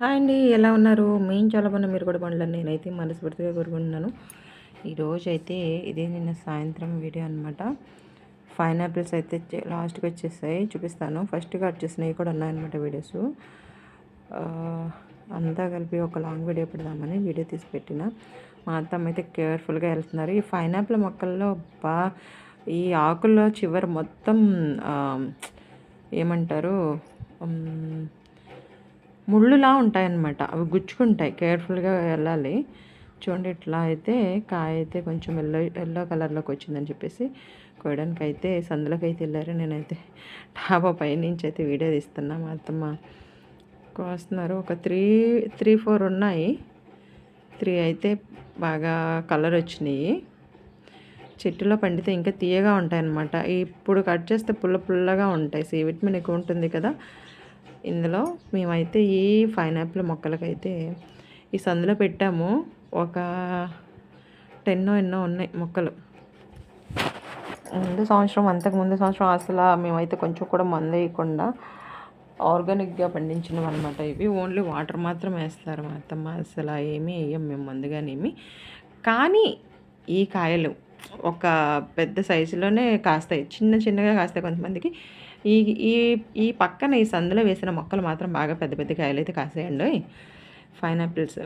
Hi అండి. ఎలా ఉన్నారు? మేము చాలా బాగున్నాం. మీరు కూడా బాగుండాలని నేనైతే మనస్ఫూర్తిగా కోరుకుంటున్నాను. ఈరోజైతే ఇదే నిన్న సాయంత్రం వీడియో అనమాట. పైనాపిల్స్ అయితే లాస్ట్‌కి వచ్చేసాయి. చూపిస్తాను. ఫస్ట్‌గా వచ్చేసినవి కూడా ఉన్నాయన్నమాట వీడియోస్. అంతా కలిపి ఒక లాంగ్ వీడియో పెడదామని వీడియో తీసి పెట్టిన. మా అత్తమ్మ అయితే కేర్ఫుల్‌గా వెళ్తున్నారు. ఈ పైనాపిల్ మొక్కల్లో ఈ ఆకుల్లో చివర మొత్తం ఏమంటారు ముళ్ళులా ఉంటాయన్నమాట. అవి గుచ్చుకుంటాయి. కేర్ఫుల్‌గా వెళ్ళాలి. చూడండి ఇట్లా అయితే కాయ అయితే కొంచెం యెల్లో కలర్‌లోకి వచ్చిందని చెప్పేసి కోయడానికైతే సందులోకైతే వెళ్ళారు. నేనైతే డాబా పైనుంచి అయితే వీడియో తీస్తున్నా. మా అత్తమ్మ కోస్తున్నారు. ఒక 4 ఉన్నాయి. 3 అయితే బాగా కలర్ వచ్చినాయి. చెట్టులో పండితే ఇంకా తీయగా ఉంటాయన్నమాట. ఇప్పుడు కట్ చేస్తే పుల్లగా ఉంటాయి. సి విటమిన్ ఎక్కువ ఉంటుంది కదా ఇందులో. మేమైతే ఈ పైనాపిల్ మొక్కలకైతే ఈ సందులో పెట్టాము. ఒక 10 ఎన్నో ఉన్నాయి మొక్కలు. అంతకుముందు సంవత్సరం అసలు మేమైతే కొంచెం కూడా మందు వేయకుండా ఆర్గానిక్గా పండించినవి అనమాట. ఇవి ఓన్లీ వాటర్ మాత్రం వేస్తారు మా అత్తమ్మ. అసలు ఏమీ వేయం మేము మందుగానేమి. కానీ ఈ కాయలు ఒక పెద్ద సైజులోనే కాస్తాయి. చిన్నగా కాస్తాయి కొంతమందికి. ఈ ఈ ఈ పక్కన ఈ సందులో వేసిన మొక్కలు మాత్రం బాగా పెద్ద కాయలు అయితే కాసాయండి. పైనాపిల్స్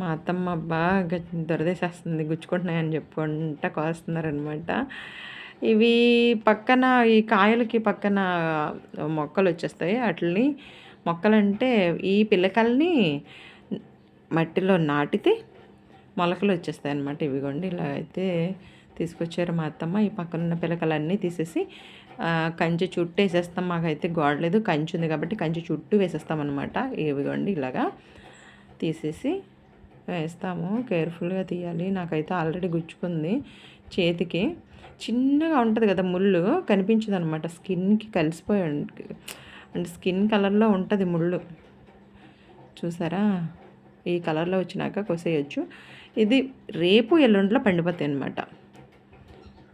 మా అత్తమ్మ బాగా దొరదేసేస్తుంది, గుచ్చుకుంటున్నాయని చెప్పుకుంటా కోస్తున్నారనమాట. ఇవి పక్కన ఈ కాయలకి పక్కన మొక్కలు వచ్చేస్తాయి. వాటిని మొక్కలంటే ఈ పిల్లకల్ని మట్టిలో నాటితే మొలకలు వచ్చేస్తాయి అన్నమాట. ఇవిగోండి ఇలా అయితే తీసుకొచ్చారు మా అత్తమ్మ. ఈ పక్కన ఉన్న పిల్లకలన్నీ తీసేసి కంచె చుట్టూ వేసేస్తాం. మాకైతే గోడలేదు, కంచె ఉంది కాబట్టి కంచె చుట్టూ వేసేస్తాం అనమాట. ఇవిగోండి ఇలాగా తీసేసి వేస్తాము. కేర్ఫుల్గా తీయాలి. నాకైతే ఆల్రెడీ గుచ్చుకుంది చేతికి. చిన్నగా ఉంటుంది కదా ముళ్ళు, కనిపించదు అనమాట. స్కిన్కి కలిసిపోయి అంటే స్కిన్ కలర్లో ఉంటుంది ముళ్ళు. చూసారా? ఈ కలర్లో వచ్చినాక కోసేయచ్చు. ఇది రేపు ఎల్లుండిలో పండిపోతాయి అన్నమాట.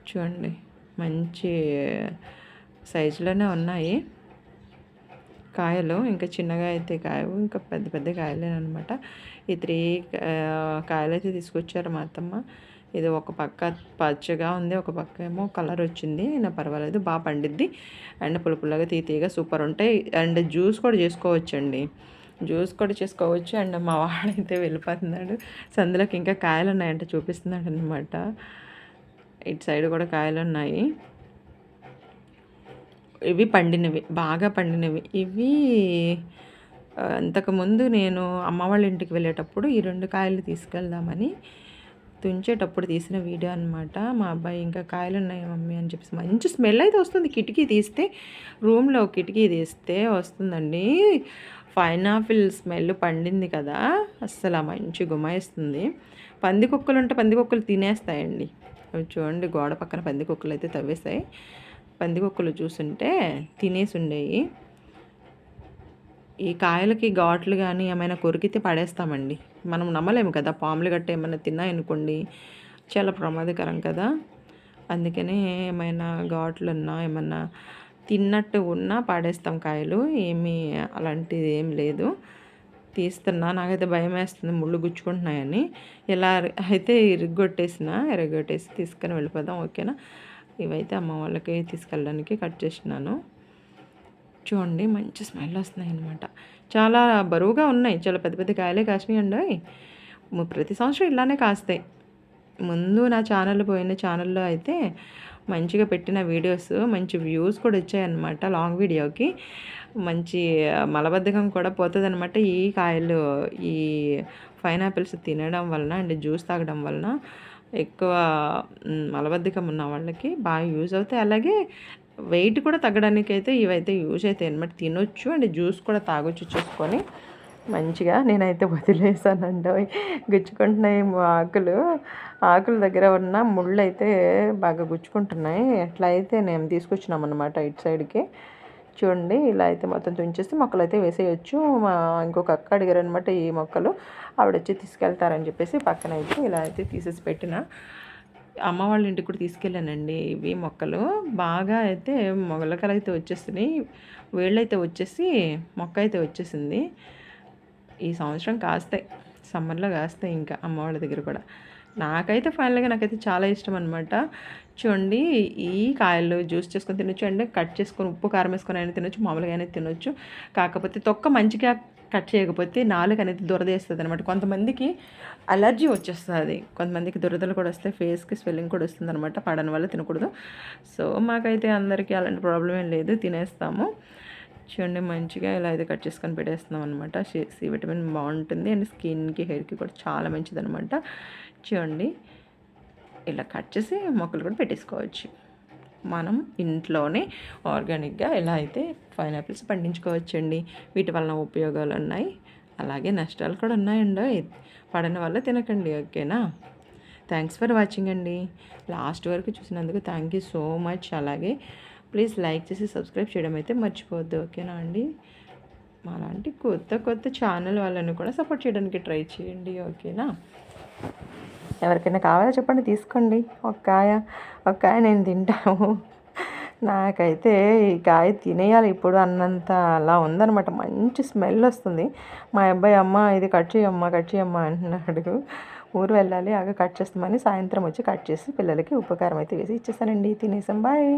చూడండి మంచి సైజులోనే ఉన్నాయి కాయలు. ఇంకా చిన్నగా అయితే కాయవు, ఇంకా పెద్ద కాయలేనమాట. ఈ 3 కాయలు అయితే తీసుకొచ్చారు మా అత్తమ్మ. ఇది ఒక పక్క పచ్చగా ఉంది, ఒక పక్క ఏమో కలర్ వచ్చింది. అయినా పర్వాలేదు, బాగా పండిద్ది. అండ్ పుల్లగా తీయగా సూపర్ ఉంటాయి. అండ్ జ్యూస్ కూడా చేసుకోవచ్చండి. అండ్ మా వాడైతే వెళ్ళిపోతున్నాడు. సందులోకి ఇంకా కాయలు ఉన్నాయంటే చూపిస్తున్నాడు అనమాట. ఇటు సైడ్ కూడా కాయలు ఉన్నాయి. ఇవి పండినవి, బాగా పండినవి. ఇవి అంతకుముందు నేను అమ్మ వాళ్ళ ఇంటికి వెళ్ళేటప్పుడు ఈ 2 కాయలు తీసుకెళ్దామని తుంచేటప్పుడు తీసిన వీడియో అనమాట. మా అబ్బాయి ఇంకా కాయలు ఉన్నాయి మమ్మీ అని చెప్పేసి, మంచి స్మెల్ అయితే వస్తుంది. కిటికీ తీస్తే, రూమ్లో కిటికీ తీస్తే వస్తుందండి పైనాపిల్ స్మెల్. పండింది కదా, అస్సలు మంచి గుమాయిస్తుంది. పందికొక్కలు తినేస్తాయండి. అవి చూడండి, గోడ పక్కన పందికొక్కలు అయితే తవ్వేస్తాయి. పందికొక్కలు చూస్తుంటే తినేసి ఉండేవి. ఈ కాయలకి ఘాట్లు కానీ ఏమైనా కొరికితే పడేస్తామండి. మనం నమ్మలేము కదా, పాములు గట్ట ఏమైనా తిన్నాయనుకోండి చాలా ప్రమాదకరం కదా. అందుకనే ఏమైనా ఘాట్లున్నా ఏమన్నా తిన్నట్టు ఉన్నా పడేస్తాం కాయలు. ఏమీ అలాంటిది ఏం లేదు. తీస్తున్నా, నాకైతే భయం వేస్తుంది ముళ్ళు గుచ్చుకుంటున్నాయని. ఇలా అయితే ఎరగొట్టేసి తీసుకొని వెళ్ళిపోదాం. ఓకేనా? ఇవైతే అమ్మ వాళ్ళకి తీసుకెళ్ళడానికి కట్ చేసినాను. చూడండి మంచి స్మెల్ వస్తున్నాయి అనమాట. చాలా బరువుగా ఉన్నాయి. చాలా పెద్ద కాయలే కాసినాయండి. ప్రతి సంవత్సరం ఇలానే కాస్తాయి. ముందు నా పోయిన ఛానల్లో అయితే మంచిగా పెట్టిన వీడియోస్ మంచి వ్యూస్ కూడా వచ్చాయన్నమాట. లాంగ్ వీడియోకి మంచి మలబద్ధకం కూడా పోతుందన్నమాట. ఈ కాయలు, ఈ పైనాపిల్స్ తినడం వలన అండ్ జ్యూస్ తాగడం వలన ఎక్కువ మలబద్ధకం ఉన్న వాళ్ళకి బాగా యూజ్ అవుతాయి. అలాగే వెయిట్ కూడా తగ్గడానికి అయితే ఇవైతే యూజ్ అవుతాయి అన్నమాట. తినొచ్చు అండ్ జ్యూస్ కూడా తాగొచ్చు చేసుకొని మంచిగా. నేనైతే వదిలేసానండి. గుచ్చుకుంటున్నాయి ఆకుల దగ్గర ఉన్న ముళ్ళు అయితే బాగా గుచ్చుకుంటున్నాయి. అట్లా అయితే నేను తీసుకొచ్చినాం అనమాట ఇటు సైడ్కి. చూడండి ఇలా అయితే మొత్తం తుంచేసి మొక్కలు అయితే వేసేయచ్చు. ఇంకొక అక్క అడిగారు అనమాట ఈ మొక్కలు. ఆవిడ వచ్చి తీసుకెళ్తారని చెప్పేసి పక్కన అయితే ఇలా అయితే తీసేసి పెట్టిన. అమ్మ వాళ్ళ ఇంటికి కూడా తీసుకెళ్ళానండి. ఇవి మొక్కలు బాగా అయితే మొలకలు అయితే వచ్చేస్తున్నాయి. వేళ్ళైతే వచ్చేసి మొక్క అయితే వచ్చేసింది. ఈ సంవత్సరం కాస్తాయి, సమ్మర్లో కాస్తాయి ఇంకా అమ్మ వాళ్ళ దగ్గర కూడా. నాకైతే చాలా ఇష్టం అనమాట. చూడండి, ఈ కాయలు జ్యూస్ చేసుకొని తినొచ్చు, అంటే కట్ చేసుకొని ఉప్పు కారం వేసుకొని అయినా తినొచ్చు, మామూలుగా అయినా తినొచ్చు. కాకపోతే తొక్క మంచిగా కట్ చేయకపోతే నాలుగు అనేది దురదేస్తుంది అనమాట. కొంతమందికి అలర్జీ వచ్చేస్తుంది, కొంతమందికి దురదలు కూడా వస్తాయి, ఫేస్కి స్వెల్లింగ్ కూడా వస్తుంది అనమాట. పడని వల్ల తినకూడదు. సో మాకైతే అందరికీ అలాంటి ప్రాబ్లం ఏం లేదు, తినేస్తాము. చూడండి, మంచిగా ఇలా అయితే కట్ చేసుకొని పెట్టేస్తున్నాం అనమాట. సి విటమిన్ బాగుంటుంది, అండ్ స్కిన్కి, హెయిర్కి కూడా చాలా మంచిది అనమాట. చూడండి, ఇలా కట్ చేసి మొక్కలు కూడా పెట్టేసుకోవచ్చు. మనం ఇంట్లోనే ఆర్గానిక్గా ఎలా అయితే పైనాపిల్స్ పండించుకోవచ్చండి. వీటి వలన ఉపయోగాలు ఉన్నాయి, అలాగే నష్టాలు కూడా ఉన్నాయండి. పడని వల్ల తినకండి, ఓకేనా? థ్యాంక్స్ ఫర్ వాచింగ్ అండి. లాస్ట్ వరకు చూసినందుకు థ్యాంక్ యూ సో మచ్. అలాగే ప్లీజ్ లైక్ చేసి సబ్స్క్రైబ్ చేయడం అయితే మర్చిపోవద్దు, ఓకేనా అండి? మాలాంటి కొత్త కొత్త ఛానల్ వాళ్ళని కూడా సపోర్ట్ చేయడానికి ట్రై చేయండి, ఓకేనా? ఎవరికైనా కావాలో చెప్పండి, తీసుకోండి. ఒక కాయ నేను తింటాము. నాకైతే ఈ కాయ తినేయాలి ఇప్పుడు అన్నంత అలా ఉందనమాట. మంచి స్మెల్ వస్తుంది. మా అబ్బాయి అమ్మ ఇది కట్ చేయమ్మా అంటున్నాడు. ఊరు వెళ్ళాలి, కట్ చేస్తామని సాయంత్రం వచ్చి కట్ చేసి పిల్లలకి ఉప్పు కారం అయితే వేసి ఇచ్చేసానండి. తినేసాం, బాయ్.